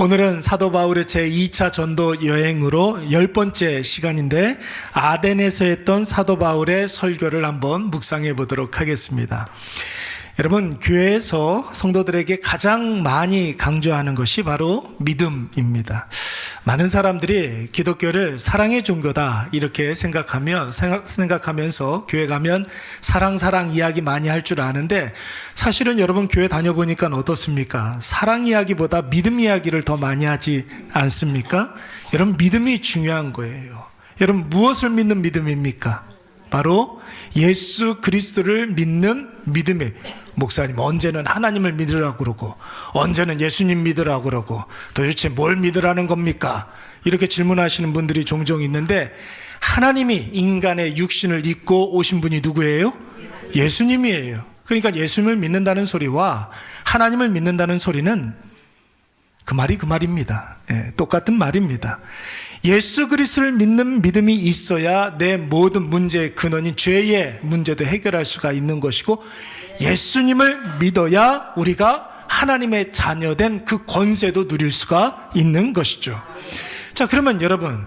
오늘은 사도 바울의 제2차 전도 여행으로 10번째 시간인데 아덴에서 했던 사도 바울의 설교를 한번 묵상해 보도록 하겠습니다. 여러분, 교회에서 성도들에게 가장 많이 강조하는 것이 바로 믿음입니다. 많은 사람들이 기독교를 사랑의 종교다 이렇게 생각하면서 교회 가면 사랑 이야기 많이 할 줄 아는데, 사실은 여러분 교회 다녀보니까 어떻습니까? 사랑 이야기보다 믿음 이야기를 더 많이 하지 않습니까? 여러분, 믿음이 중요한 거예요. 여러분, 무엇을 믿는 믿음입니까? 바로 예수 그리스도를 믿는 믿음이에요. 목사님, 언제는 하나님을 믿으라고 그러고 언제는 예수님 믿으라고 그러고 도대체 뭘 믿으라는 겁니까? 이렇게 질문하시는 분들이 종종 있는데, 하나님이 인간의 육신을 입고 오신 분이 누구예요? 예수님이에요. 그러니까 예수님을 믿는다는 소리와 하나님을 믿는다는 소리는 그 말입니다. 똑같은 말입니다. 예수 그리스도를 믿는 믿음이 있어야 내 모든 문제의 근원인 죄의 문제도 해결할 수가 있는 것이고, 예수님을 믿어야 우리가 하나님의 자녀된 그 권세도 누릴 수가 있는 것이죠. 자, 그러면 여러분,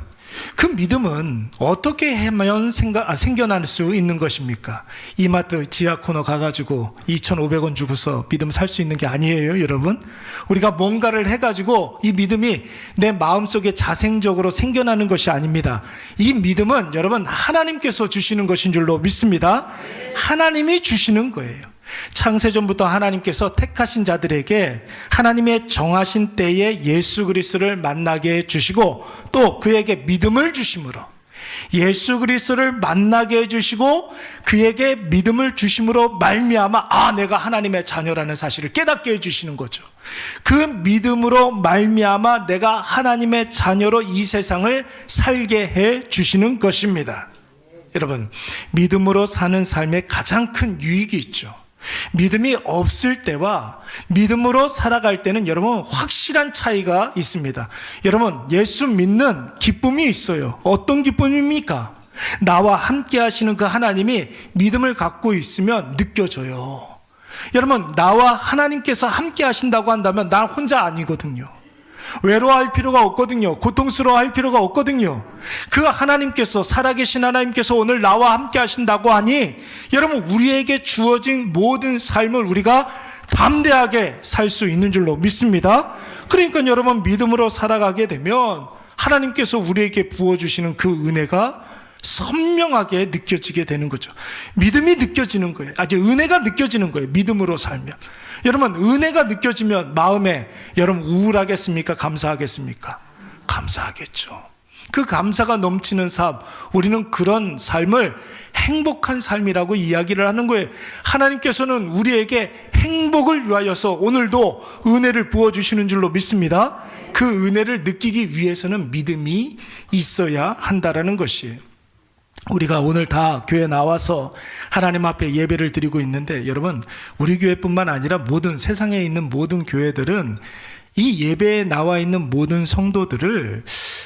그 믿음은 어떻게 하면 생겨날 수 있는 것입니까? 이마트 지하 코너 가가지고 2,500원 주고서 믿음 살 수 있는 게 아니에요, 여러분. 우리가 뭔가를 해가지고 이 믿음이 내 마음속에 자생적으로 생겨나는 것이 아닙니다. 이 믿음은 여러분 하나님께서 주시는 것인 줄로 믿습니다. 하나님이 주시는 거예요. 창세전부터 하나님께서 택하신 자들에게 하나님의 정하신 때에 예수 그리스도를 만나게 해주시고, 또 그에게 믿음을 주심으로, 예수 그리스도를 만나게 해주시고 그에게 믿음을 주심으로 말미암아 내가 하나님의 자녀라는 사실을 깨닫게 해주시는 거죠. 그 믿음으로 말미암아 내가 하나님의 자녀로 이 세상을 살게 해주시는 것입니다. 여러분, 믿음으로 사는 삶에 가장 큰 유익이 있죠. 믿음이 없을 때와 믿음으로 살아갈 때는 여러분 확실한 차이가 있습니다. 여러분, 예수 믿는 기쁨이 있어요. 어떤 기쁨입니까? 나와 함께 하시는 그 하나님이 믿음을 갖고 있으면 느껴져요. 여러분, 나와 하나님께서 함께 하신다고 한다면 난 혼자 아니거든요. 외로워할 필요가 없거든요. 고통스러워할 필요가 없거든요. 그 하나님께서, 살아계신 하나님께서 오늘 나와 함께 하신다고 하니 여러분, 우리에게 주어진 모든 삶을 우리가 담대하게 살 수 있는 줄로 믿습니다. 그러니까 여러분, 믿음으로 살아가게 되면 하나님께서 우리에게 부어주시는 그 은혜가 선명하게 느껴지게 되는 거죠. 믿음이 느껴지는 거예요. 은혜가 느껴지는 거예요. 믿음으로 살면. 여러분, 은혜가 느껴지면 마음에 여러분 우울하겠습니까? 감사하겠습니까? 감사하겠죠. 그 감사가 넘치는 삶, 우리는 그런 삶을 행복한 삶이라고 이야기를 하는 거예요. 하나님께서는 우리에게 행복을 위하여서 오늘도 은혜를 부어주시는 줄로 믿습니다. 그 은혜를 느끼기 위해서는 믿음이 있어야 한다라는 것이에요. 우리가 오늘 다 교회 나와서 하나님 앞에 예배를 드리고 있는데, 여러분, 우리 교회뿐만 아니라 모든 세상에 있는 모든 교회들은 이 예배에 나와 있는 모든 성도들을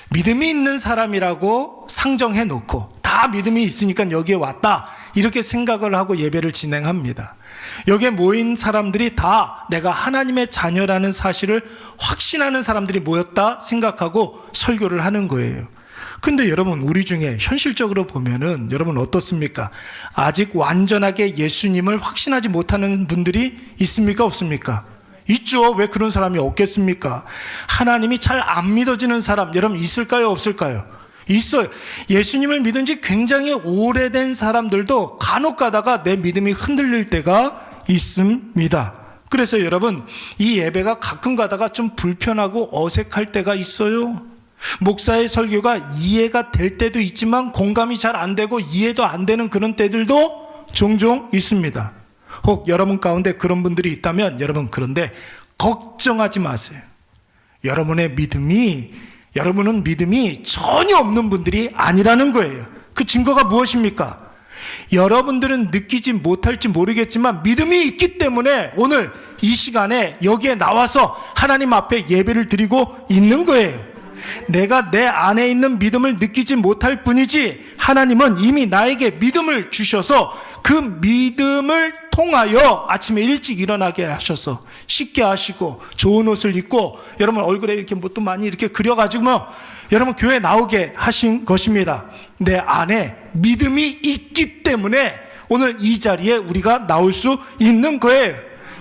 믿음이 있는 사람이라고 상정해 놓고, 다 믿음이 있으니까 여기에 왔다 이렇게 생각을 하고 예배를 진행합니다. 여기에 모인 사람들이 다 내가 하나님의 자녀라는 사실을 확신하는 사람들이 모였다 생각하고 설교를 하는 거예요. 근데 여러분, 우리 중에 현실적으로 보면은 여러분 어떻습니까? 아직 완전하게 예수님을 확신하지 못하는 분들이 있습니까? 없습니까? 있죠. 왜 그런 사람이 없겠습니까? 하나님이 잘 안 믿어지는 사람 여러분 있을까요? 없을까요? 있어요. 예수님을 믿은 지 굉장히 오래된 사람들도 간혹 가다가 내 믿음이 흔들릴 때가 있습니다. 그래서 여러분, 이 예배가 가끔 가다가 좀 불편하고 어색할 때가 있어요. 목사의 설교가 이해가 될 때도 있지만 공감이 잘 안 되고 이해도 안 되는 그런 때들도 종종 있습니다. 혹 여러분 가운데 그런 분들이 있다면 여러분, 그런데 걱정하지 마세요. 여러분은 믿음이 전혀 없는 분들이 아니라는 거예요. 그 증거가 무엇입니까? 여러분들은 느끼지 못할지 모르겠지만 믿음이 있기 때문에 오늘 이 시간에 여기에 나와서 하나님 앞에 예배를 드리고 있는 거예요. 내가 내 안에 있는 믿음을 느끼지 못할 뿐이지 하나님은 이미 나에게 믿음을 주셔서 그 믿음을 통하여 아침에 일찍 일어나게 하셔서 씻게 하시고 좋은 옷을 입고 여러분 얼굴에 이렇게 뭐 또 많이 이렇게 그려가지고 여러분 교회 나오게 하신 것입니다. 내 안에 믿음이 있기 때문에 오늘 이 자리에 우리가 나올 수 있는 거예요.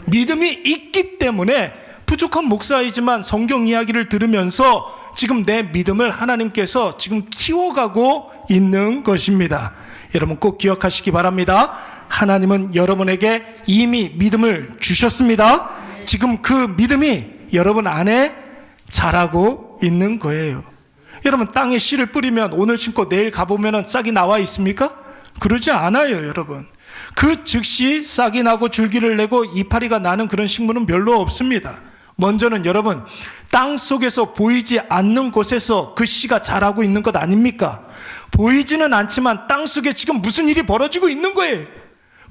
믿음이 있기 때문에 부족한 목사이지만 성경 이야기를 들으면서 지금 내 믿음을 하나님께서 지금 키워가고 있는 것입니다. 여러분 꼭 기억하시기 바랍니다. 하나님은 여러분에게 이미 믿음을 주셨습니다. 지금 그 믿음이 여러분 안에 자라고 있는 거예요. 여러분 땅에 씨를 뿌리면 오늘 심고 내일 가보면 싹이 나와 있습니까? 그러지 않아요, 여러분. 그 즉시 싹이 나고 줄기를 내고 이파리가 나는 그런 식물은 별로 없습니다. 먼저는 여러분 땅 속에서 보이지 않는 곳에서 그 씨가 자라고 있는 것 아닙니까? 보이지는 않지만 땅 속에 지금 무슨 일이 벌어지고 있는 거예요.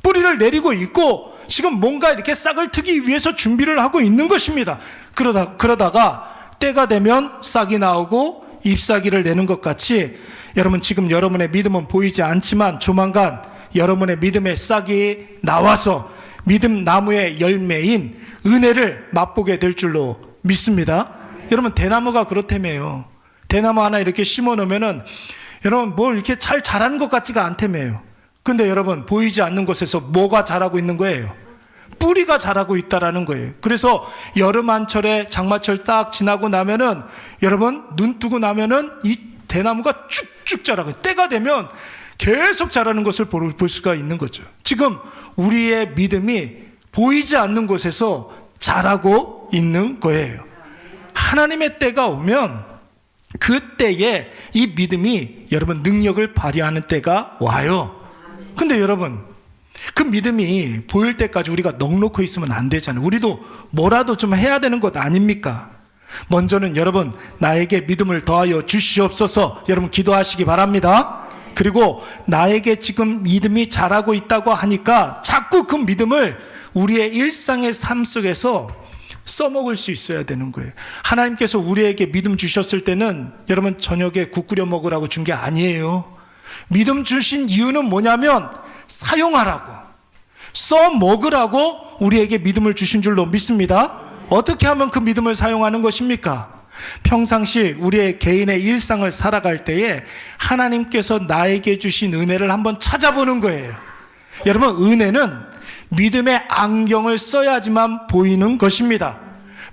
뿌리를 내리고 있고 지금 뭔가 이렇게 싹을 트기 위해서 준비를 하고 있는 것입니다. 그러다가 때가 되면 싹이 나오고 잎사귀를 내는 것 같이 여러분 지금 여러분의 믿음은 보이지 않지만 조만간 여러분의 믿음의 싹이 나와서 믿음 나무의 열매인 은혜를 맛보게 될 줄로 믿습니다. 여러분 대나무가 그렇다며요. 대나무 하나 이렇게 심어 놓으면은 여러분 뭘 이렇게 잘 자라는 것 같지가 않다며요. 근데 여러분 보이지 않는 곳에서 뭐가 자라고 있는 거예요? 뿌리가 자라고 있다라는 거예요. 그래서 여름 한철에 장마철 딱 지나고 나면은 여러분 눈 뜨고 나면은 이 대나무가 쭉쭉 자라고 때가 되면 계속 자라는 것을 볼 수가 있는 거죠. 지금 우리의 믿음이 보이지 않는 곳에서 자라고 있는 거예요. 하나님의 때가 오면 그 때에 이 믿음이 여러분 능력을 발휘하는 때가 와요. 근데 여러분 그 믿음이 보일 때까지 우리가 넋놓고 있으면 안 되잖아요. 우리도 뭐라도 좀 해야 되는 것 아닙니까? 먼저는 여러분 나에게 믿음을 더하여 주시옵소서 여러분 기도하시기 바랍니다. 그리고 나에게 지금 믿음이 자라고 있다고 하니까 자꾸 그 믿음을 우리의 일상의 삶 속에서 써먹을 수 있어야 되는 거예요. 하나님께서 우리에게 믿음 주셨을 때는 여러분 저녁에 국 끓여 먹으라고 준 게 아니에요. 믿음 주신 이유는 뭐냐면 사용하라고 써먹으라고 우리에게 믿음을 주신 줄로 믿습니다. 어떻게 하면 그 믿음을 사용하는 것입니까? 평상시 우리의 개인의 일상을 살아갈 때에 하나님께서 나에게 주신 은혜를 한번 찾아보는 거예요. 여러분 은혜는 믿음의 안경을 써야지만 보이는 것입니다.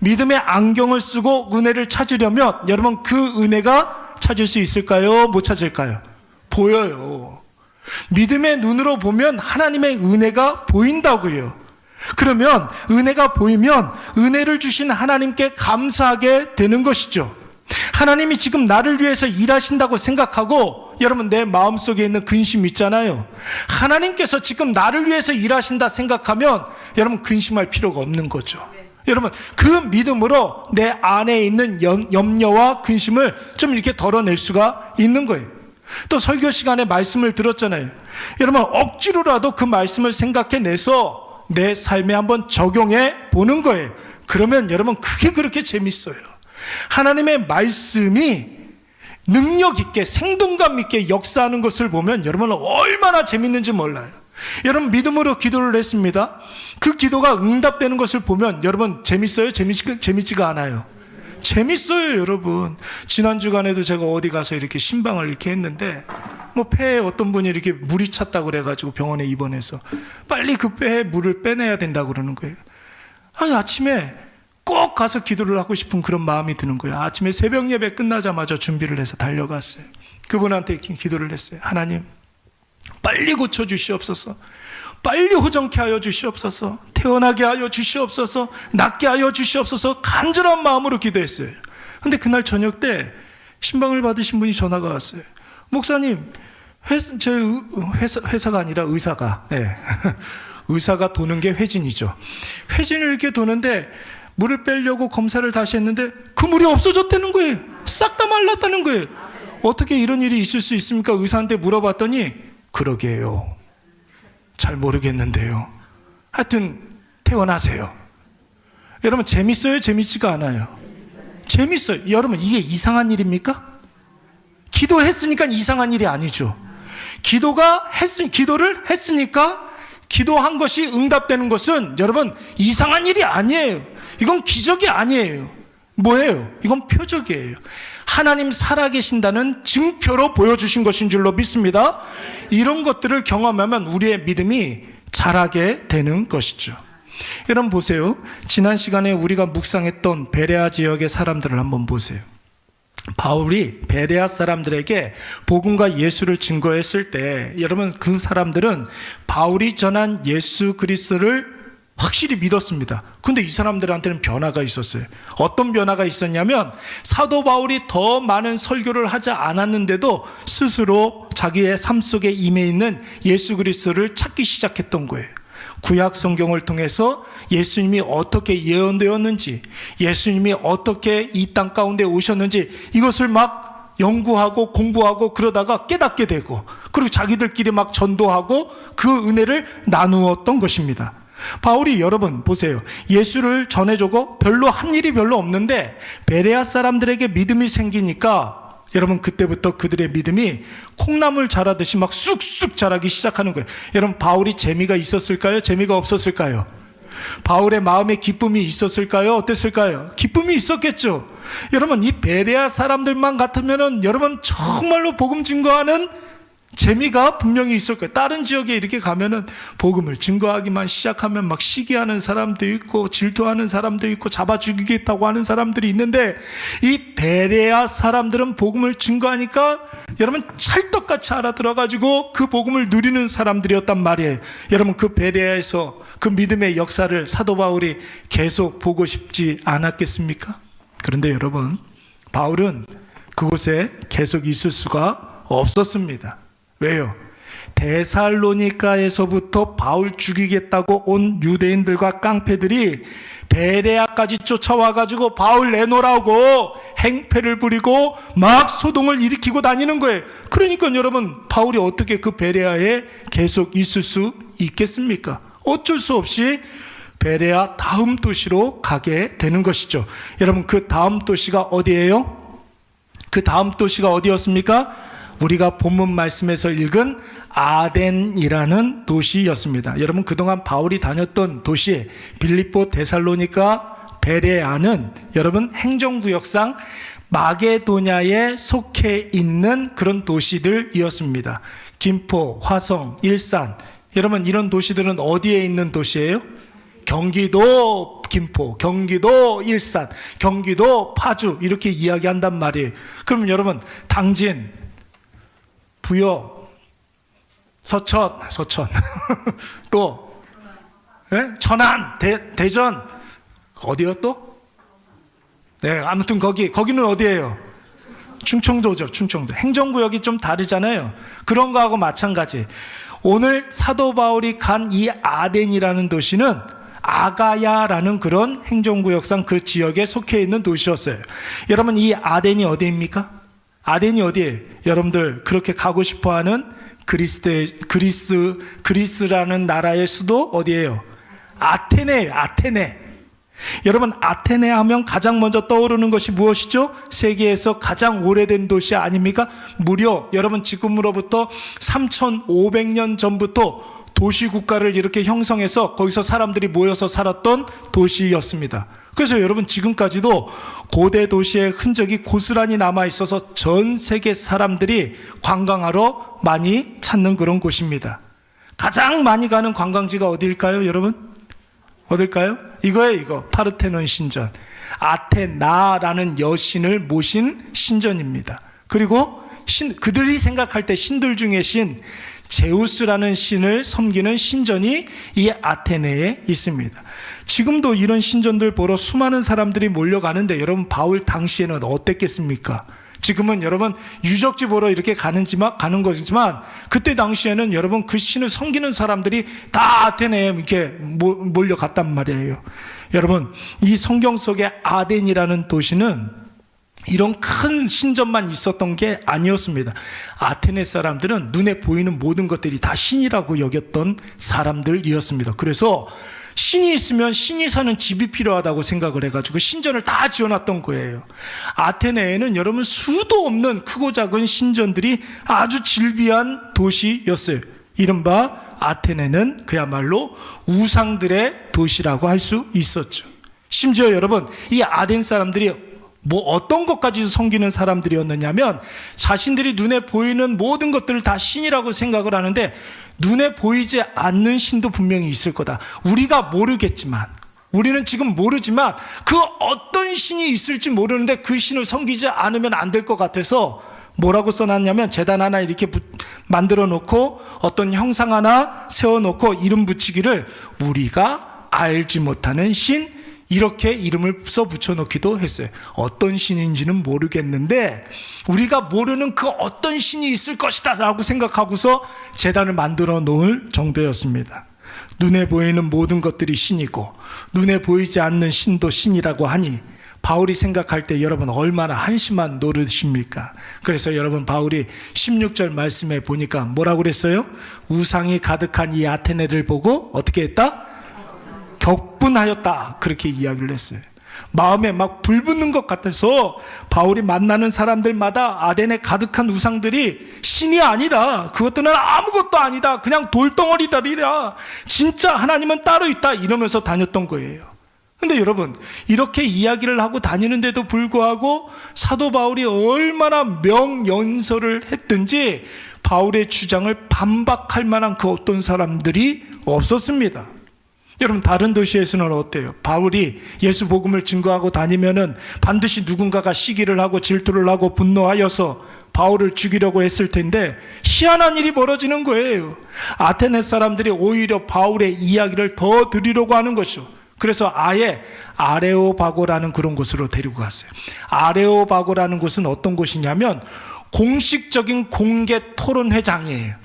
믿음의 안경을 쓰고 은혜를 찾으려면 여러분 그 은혜가 찾을 수 있을까요? 못 찾을까요? 보여요. 믿음의 눈으로 보면 하나님의 은혜가 보인다고요. 그러면 은혜가 보이면 은혜를 주신 하나님께 감사하게 되는 것이죠. 하나님이 지금 나를 위해서 일하신다고 생각하고 여러분 내 마음속에 있는 근심 있잖아요. 하나님께서 지금 나를 위해서 일하신다 생각하면 여러분 근심할 필요가 없는 거죠. 여러분 그 믿음으로 내 안에 있는 염려와 근심을 좀 이렇게 덜어낼 수가 있는 거예요. 또 설교 시간에 말씀을 들었잖아요. 여러분 억지로라도 그 말씀을 생각해내서 내 삶에 한번 적용해 보는 거예요. 그러면 여러분 그게 그렇게 재밌어요. 하나님의 말씀이 능력 있게 생동감 있게 역사하는 것을 보면 여러분 얼마나 재밌는지 몰라요. 여러분 믿음으로 기도를 했습니다. 그 기도가 응답되는 것을 보면 여러분 재밌어요? 재밌지가 않아요. 재밌어요, 여러분. 지난 주간에도 제가 어디 가서 이렇게 신방을 이렇게 했는데 뭐 폐에 어떤 분이 이렇게 물이 찼다고 그래가지고 병원에 입원해서 빨리 그 폐에 물을 빼내야 된다고 그러는 거예요. 아니 아침에 꼭 가서 기도를 하고 싶은 그런 마음이 드는 거예요. 아침에 새벽 예배 끝나자마자 준비를 해서 달려갔어요. 그분한테 기도를 했어요. 하나님 빨리 고쳐주시옵소서. 빨리 호정케 하여 주시옵소서. 태어나게 하여 주시옵소서. 낫게 하여 주시옵소서. 간절한 마음으로 기도했어요. 근데 그날 저녁 때 신방을 받으신 분이 전화가 왔어요. 목사님 저희 회사가 아니라 의사가 네. 의사가 도는 게 회진이죠. 회진을 이렇게 도는데 물을 빼려고 검사를 다시 했는데 그 물이 없어졌다는 거예요. 싹 다 말랐다는 거예요. 어떻게 이런 일이 있을 수 있습니까? 의사한테 물어봤더니 그러게요. 잘 모르겠는데요. 하여튼 태어나세요. 여러분 재밌어요? 재밌지가 않아요? 재밌어요. 여러분 이게 이상한 일입니까? 기도했으니까 이상한 일이 아니죠. 기도를 했으니까 기도한 것이 응답되는 것은 여러분 이상한 일이 아니에요. 이건 기적이 아니에요. 뭐예요? 이건 표적이에요. 하나님 살아계신다는 증표로 보여주신 것인 줄로 믿습니다. 이런 것들을 경험하면 우리의 믿음이 자라게 되는 것이죠. 여러분 보세요. 지난 시간에 우리가 묵상했던 베레아 지역의 사람들을 한번 보세요. 바울이 베레아 사람들에게 복음과 예수를 증거했을 때 여러분 그 사람들은 바울이 전한 예수 그리스도를 확실히 믿었습니다. 근데 이 사람들한테는 변화가 있었어요. 어떤 변화가 있었냐면 사도 바울이 더 많은 설교를 하지 않았는데도 스스로 자기의 삶 속에 임해 있는 예수 그리스도를 찾기 시작했던 거예요. 구약 성경을 통해서 예수님이 어떻게 예언되었는지, 예수님이 어떻게 이 땅 가운데 오셨는지 이것을 막 연구하고 공부하고 그러다가 깨닫게 되고, 그리고 자기들끼리 막 전도하고 그 은혜를 나누었던 것입니다. 바울이 여러분 보세요. 예수를 전해주고 별로 한 일이 별로 없는데 베레아 사람들에게 믿음이 생기니까 여러분 그때부터 그들의 믿음이 콩나물 자라듯이 막 쑥쑥 자라기 시작하는 거예요. 여러분 바울이 재미가 있었을까요? 재미가 없었을까요? 바울의 마음에 기쁨이 있었을까요? 어땠을까요? 기쁨이 있었겠죠. 여러분 이 베레아 사람들만 같으면은 여러분 정말로 복음 증거하는 재미가 분명히 있을 거예요. 다른 지역에 이렇게 가면은 복음을 증거하기만 시작하면 막 시기하는 사람도 있고 질투하는 사람도 있고 잡아 죽이겠다고 하는 사람들이 있는데 이 베레아 사람들은 복음을 증거하니까 여러분 찰떡같이 알아들어가지고 그 복음을 누리는 사람들이었단 말이에요. 여러분 그 베레아에서 그 믿음의 역사를 사도 바울이 계속 보고 싶지 않았겠습니까? 그런데 여러분 바울은 그곳에 계속 있을 수가 없었습니다. 왜요? 데살로니가에서부터 바울 죽이겠다고 온 유대인들과 깡패들이 베레아까지 쫓아와가지고 바울 내놓으라고 행패를 부리고 막 소동을 일으키고 다니는 거예요. 그러니까 여러분 바울이 어떻게 그 베레아에 계속 있을 수 있겠습니까? 어쩔 수 없이 베레아 다음 도시로 가게 되는 것이죠. 여러분 그 다음 도시가 어디예요? 그 다음 도시가 어디였습니까? 우리가 본문 말씀에서 읽은 아덴이라는 도시였습니다. 여러분 그동안 바울이 다녔던 도시 빌립보, 데살로니가, 베레아는 여러분 행정구역상 마게도냐에 속해 있는 그런 도시들이었습니다. 김포, 화성, 일산, 여러분 이런 도시들은 어디에 있는 도시예요? 경기도 김포, 경기도 일산, 경기도 파주 이렇게 이야기한단 말이에요. 그럼 여러분 당진, 부여, 서천 또 네? 천안, 대전 어디요 또? 네, 아무튼 거기는 어디예요? 충청도죠. 충청도. 행정구역이 좀 다르잖아요. 그런 거하고 마찬가지. 오늘 사도 바울이 간 이 아덴이라는 도시는 아가야라는 그런 행정구역상 그 지역에 속해 있는 도시였어요. 여러분 이 아덴이 어디입니까? 아덴이 어디예요? 여러분들 그렇게 가고 싶어하는 그리스라는 나라의 수도 어디예요? 아테네예요. 아테네. 여러분 아테네 하면 가장 먼저 떠오르는 것이 무엇이죠? 세계에서 가장 오래된 도시 아닙니까? 무려 여러분 지금으로부터 3500년 전부터 도시국가를 이렇게 형성해서 거기서 사람들이 모여서 살았던 도시였습니다. 그래서 여러분 지금까지도 고대 도시의 흔적이 고스란히 남아있어서 전 세계 사람들이 관광하러 많이 찾는 그런 곳입니다. 가장 많이 가는 관광지가 어디일까요 여러분? 어딜까요? 이거예요 이거. 파르테논 신전. 아테나라는 여신을 모신 신전입니다. 그리고 그들이 생각할 때 신들 중에 신 제우스라는 신을 섬기는 신전이 이 아테네에 있습니다. 지금도 이런 신전들 보러 수많은 사람들이 몰려가는데 여러분 바울 당시에는 어땠겠습니까? 지금은 여러분 유적지 보러 이렇게 가는 거지만 그때 당시에는 여러분 그 신을 섬기는 사람들이 다 아테네에 이렇게 몰려갔단 말이에요. 여러분 이 성경 속의 아덴이라는 도시는 이런 큰 신전만 있었던 게 아니었습니다. 아테네 사람들은 눈에 보이는 모든 것들이 다 신이라고 여겼던 사람들이었습니다. 그래서 신이 있으면 신이 사는 집이 필요하다고 생각을 해가지고 신전을 다 지어놨던 거예요. 아테네에는 여러분 수도 없는 크고 작은 신전들이 아주 질비한 도시였어요. 이른바 아테네는 그야말로 우상들의 도시라고 할 수 있었죠. 심지어 여러분, 이 아덴 사람들이 뭐 어떤 것까지도 섬기는 사람들이었느냐면 자신들이 눈에 보이는 모든 것들을 다 신이라고 생각을 하는데 눈에 보이지 않는 신도 분명히 있을 거다. 우리가 모르겠지만, 우리는 지금 모르지만 그 어떤 신이 있을지 모르는데 그 신을 섬기지 않으면 안 될 것 같아서 뭐라고 써놨냐면 제단 하나 이렇게 만들어 놓고 어떤 형상 하나 세워놓고 이름 붙이기를 우리가 알지 못하는 신, 이렇게 이름을 써 붙여놓기도 했어요. 어떤 신인지는 모르겠는데 우리가 모르는 그 어떤 신이 있을 것이다 라고 생각하고서 제단을 만들어 놓을 정도였습니다. 눈에 보이는 모든 것들이 신이고 눈에 보이지 않는 신도 신이라고 하니 바울이 생각할 때 여러분 얼마나 한심한 노릇입니까? 그래서 여러분 바울이 16절 말씀에 보니까 뭐라고 그랬어요? 우상이 가득한 이 아테네를 보고 어떻게 했다? 격분하였다, 그렇게 이야기를 했어요. 마음에 막 불붙는 것 같아서 바울이 만나는 사람들마다 아덴에 가득한 우상들이 신이 아니다, 그것들은 아무것도 아니다, 그냥 돌덩어리들이라, 진짜 하나님은 따로 있다, 이러면서 다녔던 거예요. 근데 여러분, 이렇게 이야기를 하고 다니는데도 불구하고 사도 바울이 얼마나 명연설을 했든지 바울의 주장을 반박할 만한 그 어떤 사람들이 없었습니다. 여러분, 다른 도시에서는 어때요? 바울이 예수 복음을 증거하고 다니면은 반드시 누군가가 시기를 하고 질투를 하고 분노하여서 바울을 죽이려고 했을 텐데 희한한 일이 벌어지는 거예요. 아테네 사람들이 오히려 바울의 이야기를 더 들으려고 하는 것이죠. 그래서 아예 아레오바고라는 그런 곳으로 데리고 갔어요. 아레오바고라는 곳은 어떤 곳이냐면 공식적인 공개 토론회장이에요.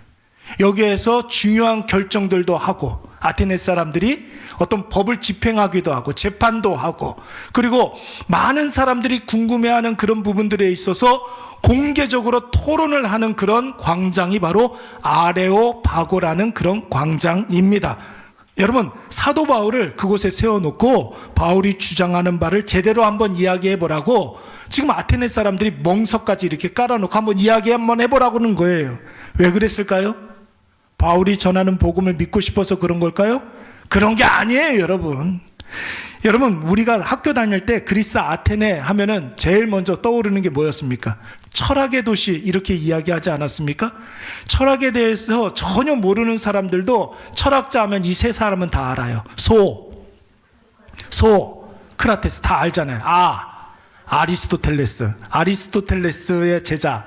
여기에서 중요한 결정들도 하고 아테네 사람들이 어떤 법을 집행하기도 하고 재판도 하고, 그리고 많은 사람들이 궁금해하는 그런 부분들에 있어서 공개적으로 토론을 하는 그런 광장이 바로 아레오바고라는 그런 광장입니다. 여러분, 사도 바울을 그곳에 세워놓고 바울이 주장하는 바를 제대로 한번 이야기해 보라고 지금 아테네 사람들이 멍석까지 이렇게 깔아놓고 한번 이야기 한번 해보라고 하는 거예요. 왜 그랬을까요? 바울이 전하는 복음을 믿고 싶어서 그런 걸까요? 그런 게 아니에요, 여러분. 여러분, 우리가 학교 다닐 때 그리스 아테네 하면은 제일 먼저 떠오르는 게 뭐였습니까? 철학의 도시, 이렇게 이야기하지 않았습니까? 철학에 대해서 전혀 모르는 사람들도 철학자 하면 이 세 사람은 다 알아요. 크라테스 다 알잖아요. 아리스토텔레스의 제자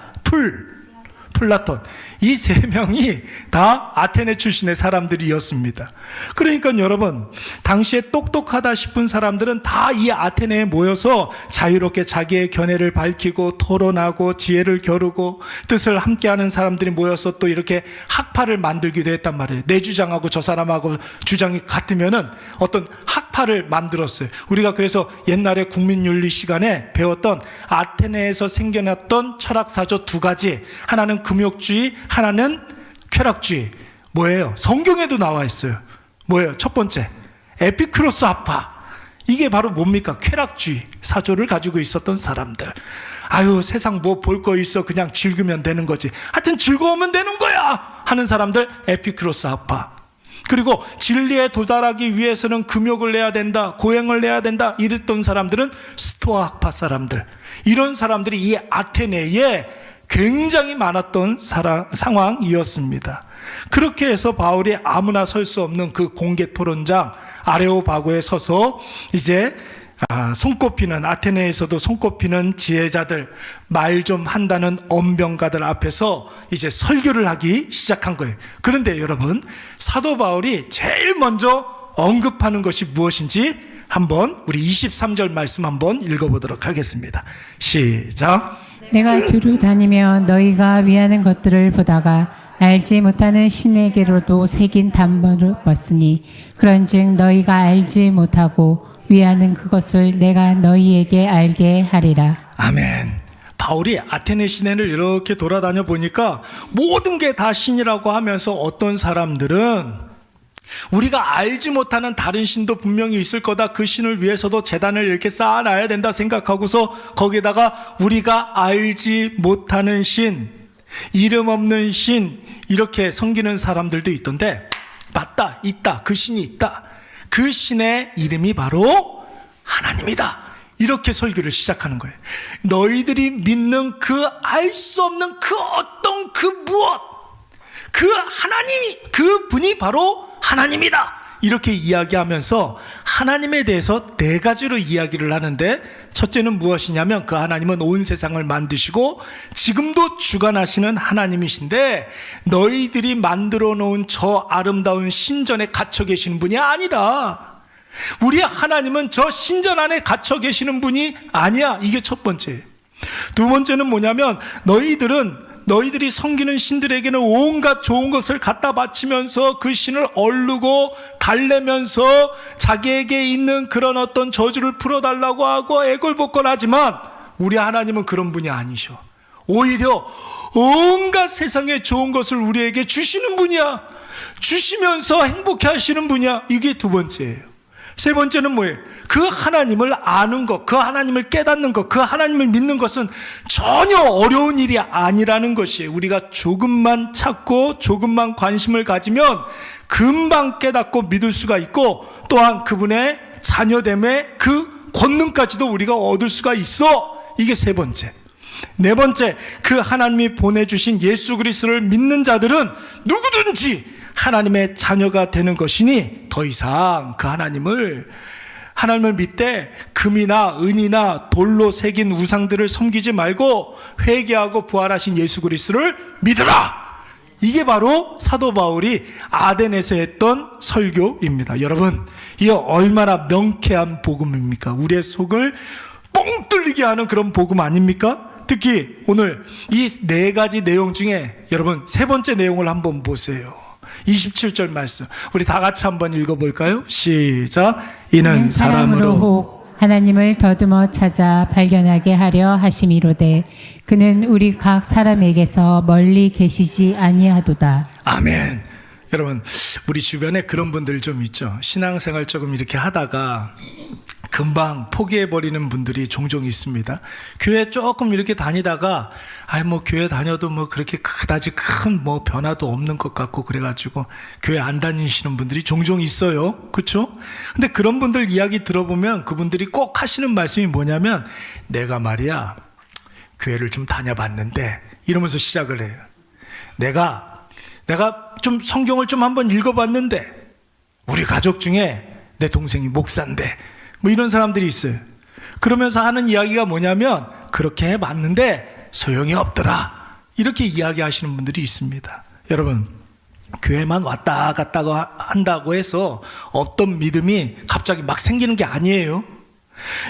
플라톤, 이 세 명이 다 아테네 출신의 사람들이었습니다. 그러니까 여러분, 당시에 똑똑하다 싶은 사람들은 다 이 아테네에 모여서 자유롭게 자기의 견해를 밝히고 토론하고 지혜를 겨루고 뜻을 함께하는 사람들이 모여서 또 이렇게 학파를 만들기도 했단 말이에요. 내 주장하고 저 사람하고 주장이 같으면은 어떤 학파를 만들었어요. 우리가 그래서 옛날에 국민윤리 시간에 배웠던 아테네에서 생겨났던 철학사조 두 가지, 하나는 금욕주의, 하나는 쾌락주의. 뭐예요? 성경에도 나와 있어요. 뭐예요? 첫 번째, 에피쿠로스 학파. 이게 바로 뭡니까? 쾌락주의 사조를 가지고 있었던 사람들. 아유, 세상 뭐 볼 거 있어, 그냥 즐기면 되는 거지, 하여튼 즐거우면 되는 거야 하는 사람들, 에피쿠로스 학파. 그리고 진리에 도달하기 위해서는 금욕을 내야 된다, 고행을 내야 된다, 이랬던 사람들은 스토아 학파 사람들. 이런 사람들이 이 아테네에 굉장히 많았던 상황이었습니다. 그렇게 해서 바울이 아무나 설 수 없는 그 공개 토론장 아레오바고에 서서 이제 손꼽히는, 아테네에서도 손꼽히는 지혜자들, 말 좀 한다는 언변가들 앞에서 이제 설교를 하기 시작한 거예요. 그런데 여러분, 사도 바울이 제일 먼저 언급하는 것이 무엇인지 한번 우리 23절 말씀 한번 읽어보도록 하겠습니다. 시작. 내가 두루 다니며 너희가 위하는 것들을 보다가 알지 못하는 신에게로도 새긴 단번을 벗으니 그런즉 너희가 알지 못하고 위하는 그것을 내가 너희에게 알게 하리라. 아멘. 바울이 아테네 시내를 이렇게 돌아다녀 보니까 모든 게 다 신이라고 하면서 어떤 사람들은 우리가 알지 못하는 다른 신도 분명히 있을 거다, 그 신을 위해서도 제단을 이렇게 쌓아놔야 된다 생각하고서 거기다가 우리가 알지 못하는 신, 이름 없는 신, 이렇게 섬기는 사람들도 있던데, 맞다, 있다, 그 신이 있다. 그 신의 이름이 바로 하나님이다. 이렇게 설교를 시작하는 거예요. 너희들이 믿는 그 알 수 없는 그 어떤 그 무엇, 그 하나님이, 그 분이 바로 하나님이다. 이렇게 이야기하면서 하나님에 대해서 네 가지로 이야기를 하는데, 첫째는 무엇이냐면 그 하나님은 온 세상을 만드시고 지금도 주관하시는 하나님이신데, 너희들이 만들어 놓은 저 아름다운 신전에 갇혀 계시는 분이 아니다. 우리 하나님은 저 신전 안에 갇혀 계시는 분이 아니야. 이게 첫 번째. 두 번째는 뭐냐면, 너희들이 섬기는 신들에게는 온갖 좋은 것을 갖다 바치면서 그 신을 얼르고 달래면서 자기에게 있는 그런 어떤 저주를 풀어달라고 하고 애걸복걸하지만, 우리 하나님은 그런 분이 아니셔. 오히려 온갖 세상의 좋은 것을 우리에게 주시는 분이야. 주시면서 행복해 하시는 분이야. 이게 두 번째예요. 세 번째는 뭐예요? 그 하나님을 아는 것, 그 하나님을 깨닫는 것, 그 하나님을 믿는 것은 전혀 어려운 일이 아니라는 것이에요. 우리가 조금만 찾고 조금만 관심을 가지면 금방 깨닫고 믿을 수가 있고, 또한 그분의 자녀됨의 그 권능까지도 우리가 얻을 수가 있어. 이게 세 번째. 네 번째, 그 하나님이 보내주신 예수 그리스도를 믿는 자들은 누구든지 하나님의 자녀가 되는 것이니, 더 이상 그 하나님을 믿되 금이나 은이나 돌로 새긴 우상들을 섬기지 말고 회개하고 부활하신 예수 그리스도를 믿으라. 이게 바로 사도 바울이 아덴에서 했던 설교입니다. 여러분, 이게 얼마나 명쾌한 복음입니까? 우리의 속을 뻥 뚫리게 하는 그런 복음 아닙니까? 특히 오늘 이 네 가지 내용 중에 여러분 세 번째 내용을 한번 보세요. 27절 말씀, 우리 다 같이 한번 읽어볼까요? 시작. 이는 사람으로 혹 하나님을 더듬어 찾아 발견하게 하려 하심이로되 그는 우리 각 사람에게서 멀리 계시지 아니하도다. 아멘. 여러분, 우리 주변에 그런 분들 좀 있죠. 신앙생활 조금 이렇게 하다가 금방 포기해버리는 분들이 종종 있습니다. 교회 조금 이렇게 다니다가 교회 다녀도 그렇게 그다지 큰 변화도 없는 것 같고 그래가지고 교회 안 다니시는 분들이 종종 있어요. 그렇죠? 근데 그런 분들 이야기 들어보면 그분들이 꼭 하시는 말씀이 뭐냐면, 내가 말이야 교회를 좀 다녀봤는데, 이러면서 시작을 해요. 내가 좀 성경을 좀 한번 읽어봤는데, 우리 가족 중에 내 동생이 목사인데, 이런 사람들이 있어요. 그러면서 하는 이야기가 뭐냐면, 그렇게 해봤는데 소용이 없더라. 이렇게 이야기하시는 분들이 있습니다. 여러분, 교회만 왔다 갔다 한다고 해서 어떤 믿음이 갑자기 막 생기는 게 아니에요.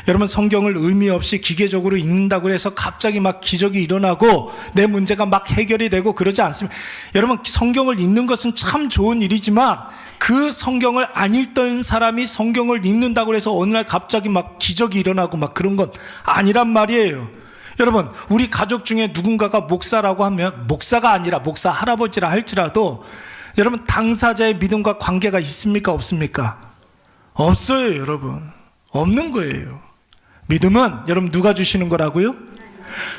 여러분, 성경을 의미 없이 기계적으로 읽는다고 해서 갑자기 막 기적이 일어나고 내 문제가 막 해결이 되고 그러지 않습니다. 여러분, 성경을 읽는 것은 참 좋은 일이지만 그 성경을 안 읽던 사람이 성경을 읽는다고 해서 어느 날 갑자기 막 기적이 일어나고 막 그런 건 아니란 말이에요. 여러분, 우리 가족 중에 누군가가 목사라고 하면, 목사가 아니라 목사 할아버지라 할지라도 여러분, 당사자의 믿음과 관계가 있습니까? 없습니까? 없어요. 여러분, 없는 거예요. 믿음은 여러분 누가 주시는 거라고요?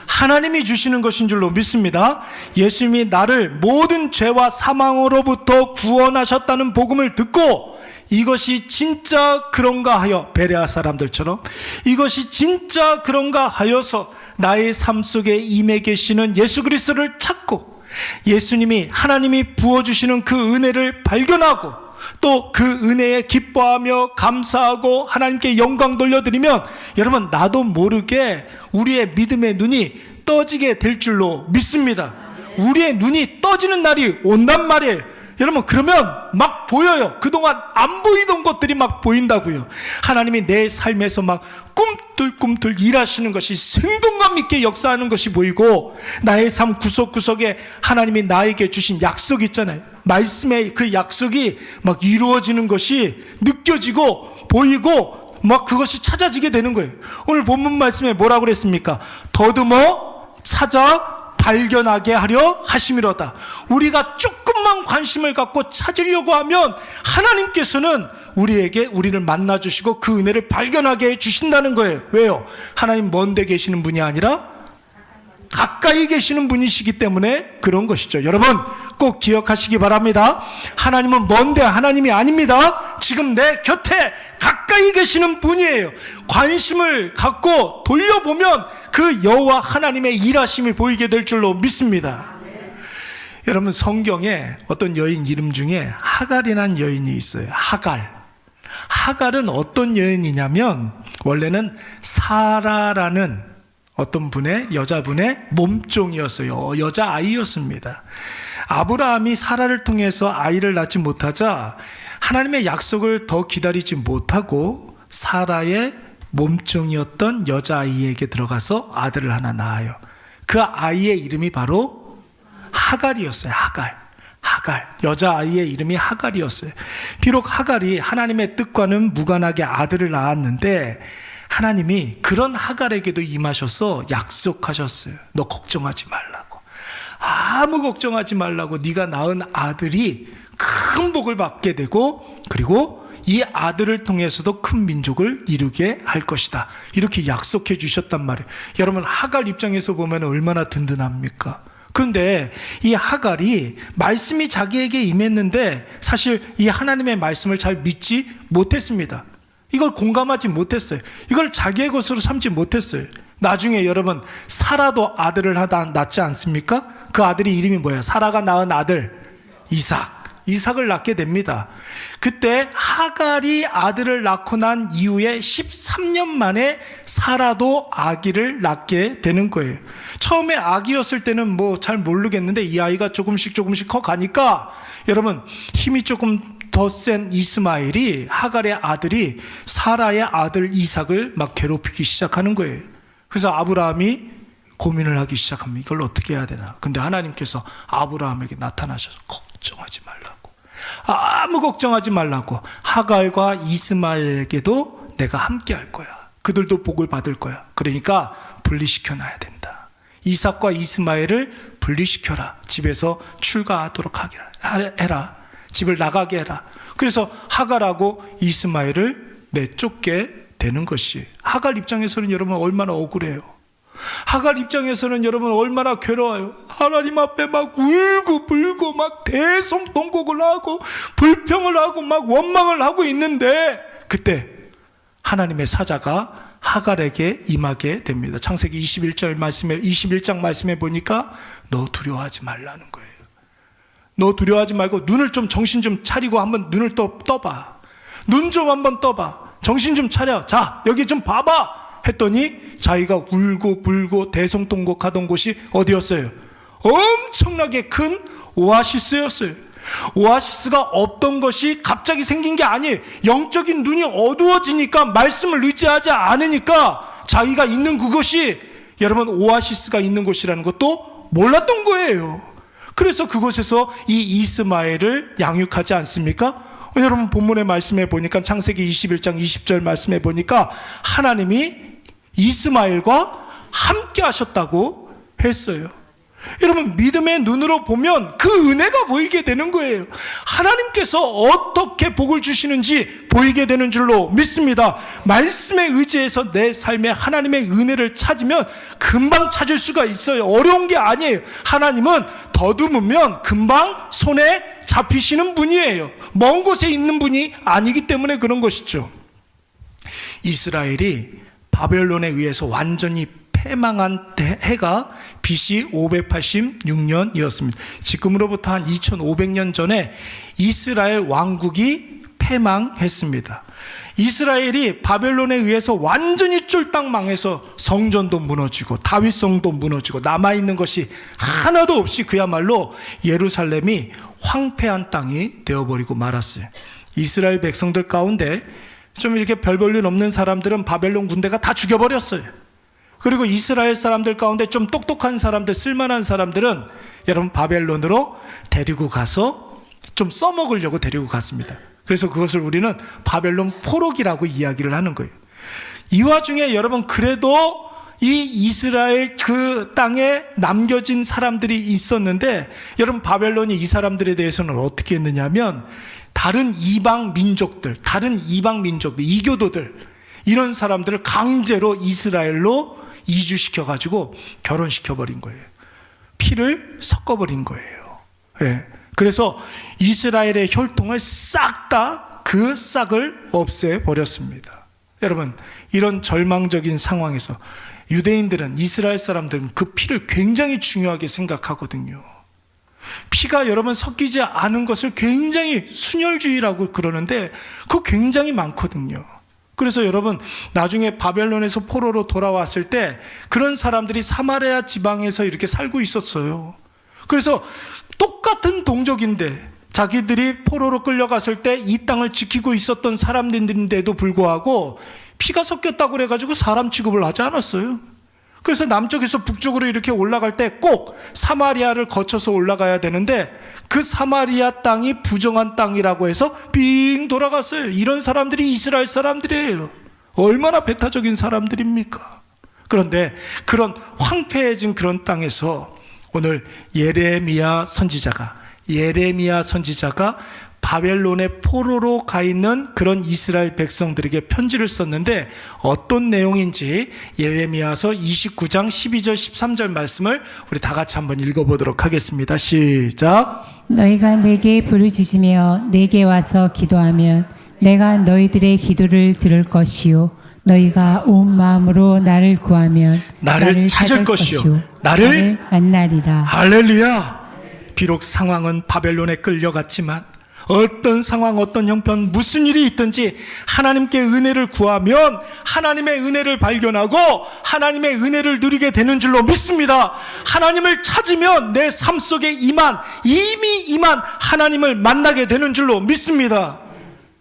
하나님이 주시는 것인 줄로 믿습니다. 예수님이 나를 모든 죄와 사망으로부터 구원하셨다는 복음을 듣고, 이것이 진짜 그런가 하여, 베레아 사람들처럼 이것이 진짜 그런가 하여서 나의 삶 속에 임해 계시는 예수 그리스도를 찾고, 예수님이 하나님이 부어주시는 그 은혜를 발견하고, 또 그 은혜에 기뻐하며 감사하고 하나님께 영광 돌려드리면, 여러분, 나도 모르게 우리의 믿음의 눈이 떠지게 될 줄로 믿습니다. 우리의 눈이 떠지는 날이 온단 말이에요. 여러분, 그러면 막 보여요. 그동안 안 보이던 것들이 막 보인다고요. 하나님이 내 삶에서 막 꿈틀꿈틀 일하시는 것이, 생동감 있게 역사하는 것이 보이고, 나의 삶 구석구석에 하나님이 나에게 주신 약속 있잖아요. 말씀의 그 약속이 막 이루어지는 것이 느껴지고 보이고 막 그것이 찾아지게 되는 거예요. 오늘 본문 말씀에 뭐라고 그랬습니까? 더듬어 찾아 발견하게 하려 하심이로다. 우리가 조금만 관심을 갖고 찾으려고 하면 하나님께서는 우리를 만나주시고 그 은혜를 발견하게 해주신다는 거예요. 왜요? 하나님 먼 데 계시는 분이 아니라 가까이 계시는 분이시기 때문에 그런 것이죠. 여러분 꼭 기억하시기 바랍니다. 하나님은 먼데 하나님이 아닙니다. 지금 내 곁에 가까이 계시는 분이에요. 관심을 갖고 돌려보면 그 여호와 하나님의 일하심이 보이게 될 줄로 믿습니다. 여러분 성경에 어떤 여인 이름 중에 하갈이라는 여인이 있어요. 하갈은 어떤 여인이냐면 원래는 사라라는 어떤 분의 여자분의 몸종이었어요. 여자아이였습니다. 아브라함이 사라를 통해서 아이를 낳지 못하자 하나님의 약속을 더 기다리지 못하고 사라의 몸종이었던 여자아이에게 들어가서 아들을 하나 낳아요. 그 아이의 이름이 바로 하갈이었어요. 하갈. 여자아이의 이름이 하갈이었어요. 비록 하갈이 하나님의 뜻과는 무관하게 아들을 낳았는데 하나님이 그런 하갈에게도 임하셔서 약속하셨어요. 너 걱정하지 말라고. 아무 걱정하지 말라고. 네가 낳은 아들이 큰 복을 받게 되고 그리고 이 아들을 통해서도 큰 민족을 이루게 할 것이다. 이렇게 약속해 주셨단 말이에요. 여러분 하갈 입장에서 보면 얼마나 든든합니까? 그런데 이 하갈이 말씀이 자기에게 임했는데 사실 이 하나님의 말씀을 잘 믿지 못했습니다. 이걸 공감하지 못했어요. 이걸 자기의 것으로 삼지 못했어요. 나중에 여러분 사라도 아들을 낳지 않습니까? 그 아들이 이름이 뭐예요? 사라가 낳은 아들 이삭을 낳게 됩니다. 그때 하갈이 아들을 낳고 난 이후에 13년 만에 사라도 아기를 낳게 되는 거예요. 처음에 아기였을 때는 뭐 잘 모르겠는데 이 아이가 조금씩 커가니까 여러분 힘이 조금 더 센 이스마엘이 하갈의 아들이 사라의 아들 이삭을 막 괴롭히기 시작하는 거예요. 그래서 아브라함이 고민을 하기 시작합니다. 이걸 어떻게 해야 되나. 근데 하나님께서 아브라함에게 나타나셔서 걱정하지 말라고. 아무 걱정하지 말라고. 하갈과 이스마엘에게도 내가 함께 할 거야. 그들도 복을 받을 거야. 그러니까 분리시켜 놔야 된다. 이삭과 이스마엘을 분리시켜라. 집에서 출가하도록 해라. 집을 나가게 해라. 그래서 하갈하고 이스마엘을 내쫓게 되는 것이 하갈 입장에서는 여러분 얼마나 억울해요. 하갈 입장에서는 여러분 얼마나 괴로워요. 하나님 앞에 막 울고 불고 막 대성통곡을 하고 불평을 하고 막 원망을 하고 있는데 그때 하나님의 사자가 하갈에게 임하게 됩니다. 창세기 21장 말씀에 보니까 너 두려워하지 말라는 거예요. 너 두려워하지 말고 눈을 좀 정신 좀 차리고 한번 눈을 또 떠봐. 눈 좀 한번 떠봐. 정신 좀 차려. 자, 여기 좀 봐봐. 했더니 자기가 울고 불고 대성통곡하던 곳이 어디였어요? 엄청나게 큰 오아시스였어요. 오아시스가 없던 것이 갑자기 생긴 게 아니에요. 영적인 눈이 어두워지니까 말씀을 의지하지 않으니까 자기가 있는 그곳이 여러분 오아시스가 있는 곳이라는 것도 몰랐던 거예요. 그래서 그곳에서 이 이스마엘을 양육하지 않습니까? 여러분 본문의 말씀에 보니까 창세기 21장 20절 말씀에 보니까 하나님이 이스마엘과 함께 하셨다고 했어요. 여러분 믿음의 눈으로 보면 그 은혜가 보이게 되는 거예요. 하나님께서 어떻게 복을 주시는지 보이게 되는 줄로 믿습니다. 말씀에 의지해서 내 삶에 하나님의 은혜를 찾으면 금방 찾을 수가 있어요. 어려운 게 아니에요. 하나님은 더듬으면 금방 손에 잡히시는 분이에요. 먼 곳에 있는 분이 아니기 때문에 그런 것이죠. 이스라엘이 바벨론에 의해서 완전히 패망한 해가 BC 586년이었습니다. 지금으로부터 한 2500년 전에 이스라엘 왕국이 패망했습니다. 이스라엘이 바벨론에 의해서 완전히 쫄딱 망해서 성전도 무너지고 다윗성도 무너지고 남아있는 것이 하나도 없이 그야말로 예루살렘이 황폐한 땅이 되어버리고 말았어요. 이스라엘 백성들 가운데 좀 이렇게 별 볼 일 없는 사람들은 바벨론 군대가 다 죽여버렸어요. 그리고 이스라엘 사람들 가운데 좀 똑똑한 사람들, 쓸만한 사람들은 여러분 바벨론으로 데리고 가서 좀 써먹으려고 데리고 갔습니다. 그래서 그것을 우리는 바벨론 포록이라고 이야기를 하는 거예요. 이 와중에 여러분 그래도 이 이스라엘 그 땅에 남겨진 사람들이 있었는데 여러분 바벨론이 이 사람들에 대해서는 어떻게 했느냐면 다른 이방 민족들, 이교도들 이런 사람들을 강제로 이스라엘로 이주시켜가지고 결혼시켜버린 거예요. 피를 섞어버린 거예요. 예. 그래서 이스라엘의 혈통을 싹 다 그 싹을 없애버렸습니다. 여러분, 이런 절망적인 상황에서 유대인들은, 이스라엘 사람들은 그 피를 굉장히 중요하게 생각하거든요. 피가 여러분 섞이지 않은 것을 굉장히 순혈주의라고 그러는데 그거 굉장히 많거든요. 그래서 여러분, 나중에 바벨론에서 포로로 돌아왔을 때 그런 사람들이 사마리아 지방에서 이렇게 살고 있었어요. 그래서 똑같은 동족인데 자기들이 포로로 끌려갔을 때 이 땅을 지키고 있었던 사람들인데도 불구하고 피가 섞였다고 그래가지고 사람 취급을 하지 않았어요. 그래서 남쪽에서 북쪽으로 이렇게 올라갈 때 꼭 사마리아를 거쳐서 올라가야 되는데 그 사마리아 땅이 부정한 땅이라고 해서 빙 돌아갔어요. 이런 사람들이 이스라엘 사람들이에요. 얼마나 배타적인 사람들입니까? 그런데 그런 황폐해진 그런 땅에서 오늘 예레미야 선지자가 바벨론의 포로로 가 있는 그런 이스라엘 백성들에게 편지를 썼는데 어떤 내용인지 예레미야서 29장 12절 13절 말씀을 우리 다 같이 한번 읽어보도록 하겠습니다. 시작. 너희가 내게 부르짖으며 내게 와서 기도하면 내가 너희들의 기도를 들을 것이요 너희가 온 마음으로 나를 구하면 나를 찾을 것이요 나를 만나리라. 할렐루야. 비록 상황은 바벨론에 끌려갔지만 어떤 상황, 어떤 형편, 무슨 일이 있든지 하나님께 은혜를 구하면 하나님의 은혜를 발견하고 하나님의 은혜를 누리게 되는 줄로 믿습니다. 하나님을 찾으면 내 삶 속에 이미 임한 하나님을 만나게 되는 줄로 믿습니다.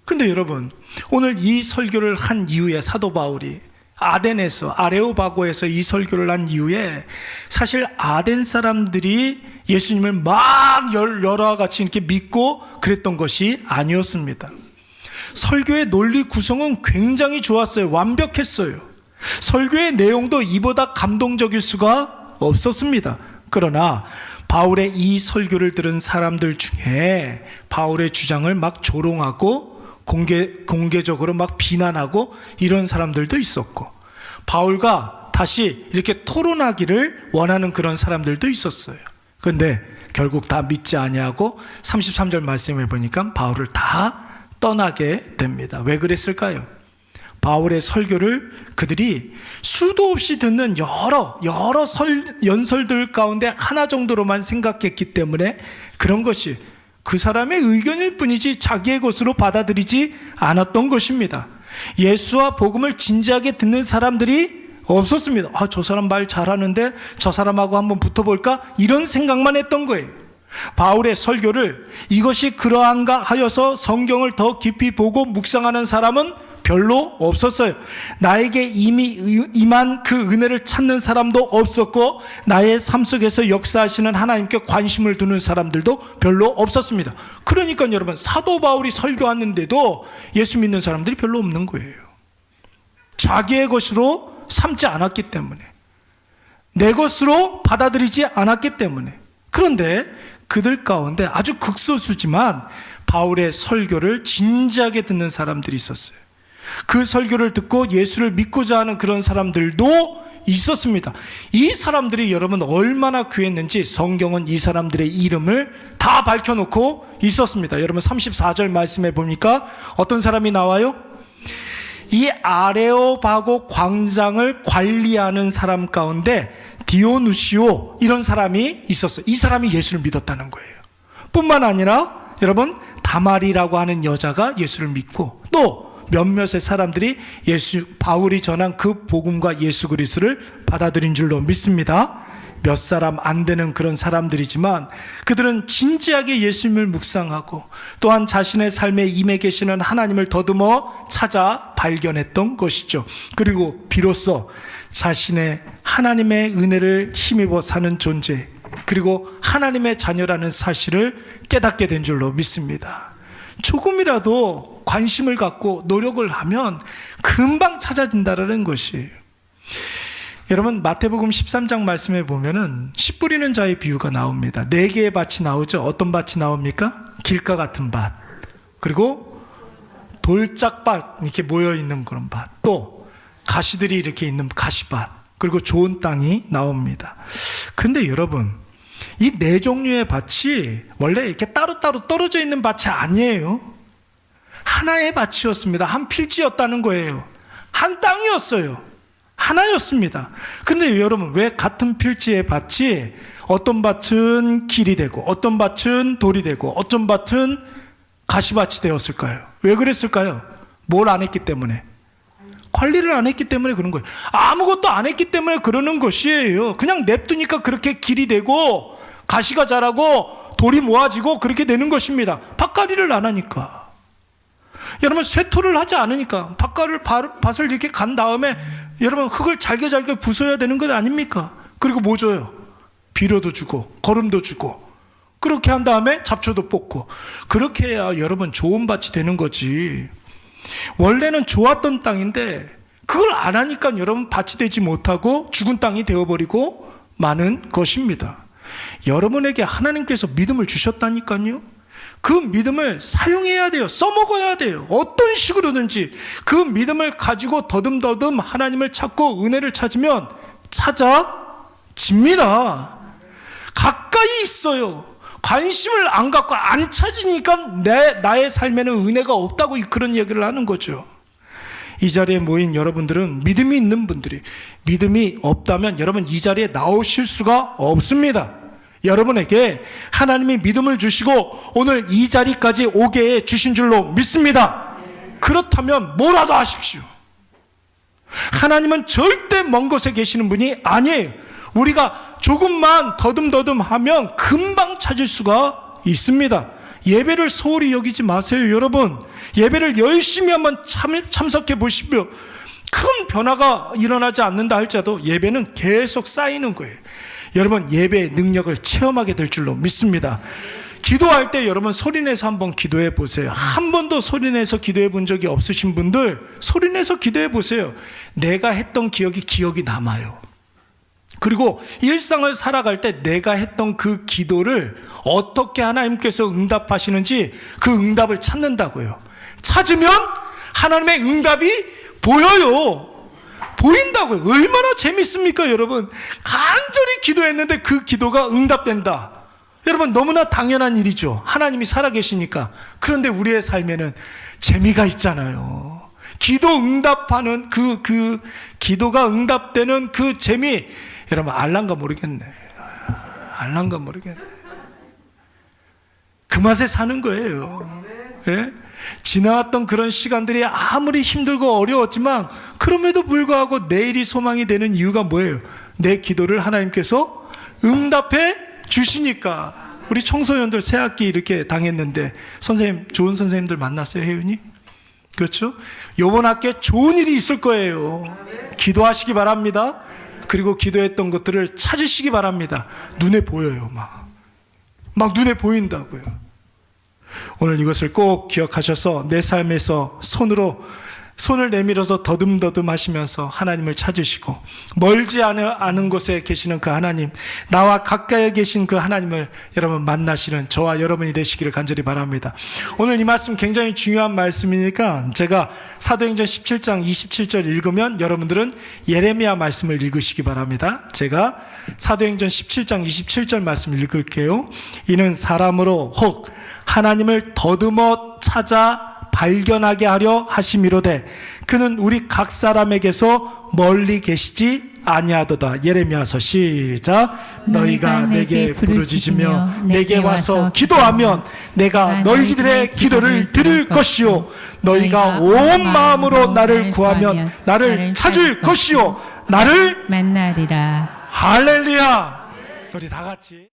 근데 여러분, 오늘 이 설교를 한 이후에 사도 바울이 아덴에서, 아레오바고에서 이 설교를 한 이후에 사실 아덴 사람들이 예수님을 막 여러 같이 이렇게 믿고 그랬던 것이 아니었습니다. 설교의 논리 구성은 굉장히 좋았어요. 완벽했어요. 설교의 내용도 이보다 감동적일 수가 없었습니다. 그러나 바울의 이 설교를 들은 사람들 중에 바울의 주장을 막 조롱하고 공개적으로 막 비난하고 이런 사람들도 있었고, 바울과 다시 이렇게 토론하기를 원하는 그런 사람들도 있었어요. 그런데 결국 다 믿지 아니하고 33절 말씀해 보니까 바울을 다 떠나게 됩니다. 왜 그랬을까요? 바울의 설교를 그들이 수도 없이 듣는 여러 연설들 가운데 하나 정도로만 생각했기 때문에 그런 것이 그 사람의 의견일 뿐이지 자기의 것으로 받아들이지 않았던 것입니다. 예수와 복음을 진지하게 듣는 사람들이 없었습니다. 저 사람 말 잘하는데 저 사람하고 한번 붙어볼까? 이런 생각만 했던 거예요. 바울의 설교를 이것이 그러한가 하여서 성경을 더 깊이 보고 묵상하는 사람은 별로 없었어요. 나에게 이미 임한 그 은혜를 찾는 사람도 없었고 나의 삶 속에서 역사하시는 하나님께 관심을 두는 사람들도 별로 없었습니다. 그러니까 여러분, 사도 바울이 설교하는데도 예수 믿는 사람들이 별로 없는 거예요. 자기의 것으로 삼지 않았기 때문에, 내 것으로 받아들이지 않았기 때문에. 그런데 그들 가운데 아주 극소수지만 바울의 설교를 진지하게 듣는 사람들이 있었어요. 그 설교를 듣고 예수를 믿고자 하는 그런 사람들도 있었습니다. 이 사람들이 여러분 얼마나 귀했는지 성경은 이 사람들의 이름을 다 밝혀놓고 있었습니다. 여러분 34절 말씀해 보니까 어떤 사람이 나와요? 이 아레오바고 광장을 관리하는 사람 가운데 디오누시오, 이런 사람이 있었어요. 이 사람이 예수를 믿었다는 거예요. 뿐만 아니라 여러분 다말이라고 하는 여자가 예수를 믿고 또 몇몇의 사람들이 바울이 전한 그 복음과 예수 그리스도를 받아들인 줄로 믿습니다. 몇 사람 안 되는 그런 사람들이지만 그들은 진지하게 예수님을 묵상하고 또한 자신의 삶에 임해 계시는 하나님을 더듬어 찾아 발견했던 것이죠. 그리고 비로소 자신의 하나님의 은혜를 힘입어 사는 존재, 그리고 하나님의 자녀라는 사실을 깨닫게 된 줄로 믿습니다. 조금이라도 관심을 갖고 노력을 하면 금방 찾아진다는 것이. 여러분 마태복음 13장 말씀에 보면은 씨 뿌리는 자의 비유가 나옵니다. 4개의 밭이 나오죠. 어떤 밭이 나옵니까? 길가 같은 밭, 그리고 돌짝밭 이렇게 모여있는 그런 밭, 또 가시들이 이렇게 있는 가시밭, 그리고 좋은 땅이 나옵니다. 근데 여러분, 이 네 종류의 밭이 원래 이렇게 따로따로 떨어져 있는 밭이 아니에요. 하나의 밭이었습니다. 한 필지였다는 거예요. 한 땅이었어요. 하나였습니다. 근데 여러분, 왜 같은 필지의 밭이 어떤 밭은 길이 되고 어떤 밭은 돌이 되고 어떤 밭은 가시밭이 되었을까요? 왜 그랬을까요? 뭘 안 했기 때문에? 관리를 안 했기 때문에 그런 거예요. 아무것도 안 했기 때문에 그러는 것이에요. 그냥 냅두니까 그렇게 길이 되고 가시가 자라고 돌이 모아지고 그렇게 되는 것입니다. 밭갈이를 안 하니까. 여러분, 쇠토를 하지 않으니까 밭을 이렇게 간 다음에 여러분 흙을 잘게 부숴야 되는 것 아닙니까? 그리고 뭐 줘요? 비료도 주고 거름도 주고 그렇게 한 다음에 잡초도 뽑고 그렇게 해야 여러분 좋은 밭이 되는 거지. 원래는 좋았던 땅인데 그걸 안 하니까 여러분 밭이 되지 못하고 죽은 땅이 되어버리고 마는 것입니다. 여러분에게 하나님께서 믿음을 주셨다니까요. 그 믿음을 사용해야 돼요. 써먹어야 돼요. 어떤 식으로든지 그 믿음을 가지고 더듬더듬 하나님을 찾고 은혜를 찾으면 찾아집니다. 가까이 있어요. 관심을 안 갖고 안 찾으니까 나의 삶에는 은혜가 없다고 그런 얘기를 하는 거죠. 이 자리에 모인 여러분들은 믿음이 있는 분들이, 믿음이 없다면 여러분 이 자리에 나오실 수가 없습니다. 여러분에게 하나님이 믿음을 주시고 오늘 이 자리까지 오게 해 주신 줄로 믿습니다. 그렇다면 뭐라도 하십시오. 하나님은 절대 먼 곳에 계시는 분이 아니에요. 우리가 조금만 더듬더듬 하면 금방 찾을 수가 있습니다. 예배를 소홀히 여기지 마세요. 여러분, 예배를 열심히 한번 참석해 보십시오. 큰 변화가 일어나지 않는다 할지라도 예배는 계속 쌓이는 거예요. 여러분, 예배의 능력을 체험하게 될 줄로 믿습니다. 기도할 때 여러분 소리내서 한번 기도해 보세요. 한 번도 소리내서 기도해 본 적이 없으신 분들 소리내서 기도해 보세요. 내가 했던 기억이 남아요. 그리고 일상을 살아갈 때 내가 했던 그 기도를 어떻게 하나님께서 응답하시는지 그 응답을 찾는다고요. 찾으면 하나님의 응답이 보여요. 보인다고요. 얼마나 재밌습니까, 여러분? 간절히 기도했는데 그 기도가 응답된다. 여러분, 너무나 당연한 일이죠. 하나님이 살아계시니까. 그런데 우리의 삶에는 재미가 있잖아요. 기도 응답하는 그 기도가 응답되는 그 재미. 여러분, 알란가 모르겠네. 알란가 모르겠네. 그 맛에 사는 거예요. 예? 지나왔던 그런 시간들이 아무리 힘들고 어려웠지만 그럼에도 불구하고 내일이 소망이 되는 이유가 뭐예요? 내 기도를 하나님께서 응답해 주시니까. 우리 청소년들 새학기 이렇게 당했는데 선생님, 좋은 선생님들 만났어요, 혜윤이? 그렇죠? 이번 학기에 좋은 일이 있을 거예요. 기도하시기 바랍니다. 그리고 기도했던 것들을 찾으시기 바랍니다. 눈에 보여요. 막 눈에 보인다고요. 오늘 이것을 꼭 기억하셔서 내 삶에서 손을 내밀어서 더듬더듬 하시면서 하나님을 찾으시고 멀지 않은 곳에 계시는 그 하나님, 나와 가까이 계신 그 하나님을 여러분 만나시는 저와 여러분이 되시기를 간절히 바랍니다. 오늘 이 말씀 굉장히 중요한 말씀이니까 제가 사도행전 17장 27절 읽으면 여러분들은 예레미야 말씀을 읽으시기 바랍니다. 제가 사도행전 17장 27절 말씀 읽을게요. 이는 사람으로 혹 하나님을 더듬어 찾아 발견하게 하려 하심이로되 그는 우리 각 사람에게서 멀리 계시지 아니하도다. 예레미야서 시작. 너희가 내게 부르짖으며 내게 와서 기도하면 내가 너희들의 기도를 들을 것이요 너희가 온 마음으로 나를 구하면 나를 찾을 것이요 나를 만나리라. 할렐루야. 우리 다 같이